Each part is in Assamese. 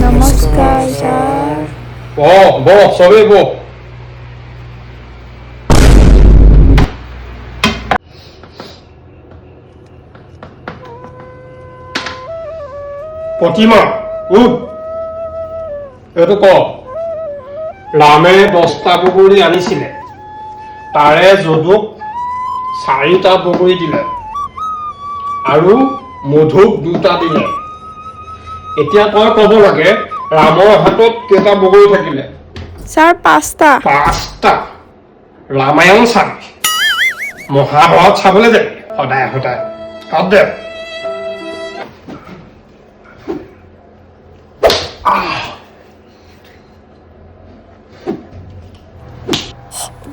নমস্কাৰ ছাৰ। সবেই বহ। প্ৰতিমা উঠ, এইটো ক। ৰামে 10টা বগৰী আনিছিলে, তাৰে যদুক 4টা বগৰী দিলে আৰু মধুক 2টা দিলে। এতিয়া তই ক'ব লাগে ৰামৰ হাতত কেইটা বগৰী থাকিলে? ছাৰ 5টা। 5টা। ৰামায়ণ চাবি, মহাভাৰত চাবলৈ যাবি সদায় সদায়। হাত দে।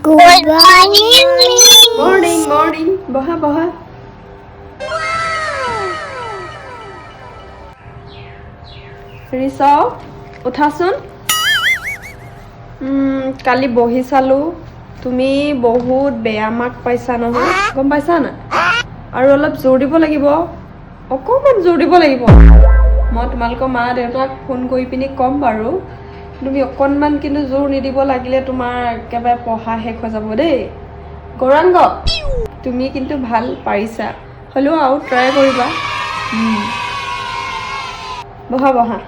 Good morning, মৰ্ণিং মৰ্ণিং, বহা বহা। ৰিচ উঠাচোন। কালি বহি চালোঁ, তুমি বহুত বেয়া মাৰ্ক পাইছা নহয়, গম পাইছা না? আৰু অলপ জোৰ দিব লাগিব, অকণমান জোৰ দিব লাগিব। মই তোমালোকৰ মা দেউতাক ফোন কৰি পিনি ক'ম বাৰু, তুমি অকণমান কিন্তু জোৰ নিদিব, লাগিলে তোমাৰ একেবাৰে পঢ়া শেষ হৈ যাব দেই। গৌৰাংগ, তুমি কিন্তু ভাল পাৰিছা, হ'লেও আৰু ট্ৰাই কৰিবা। বহা বহা।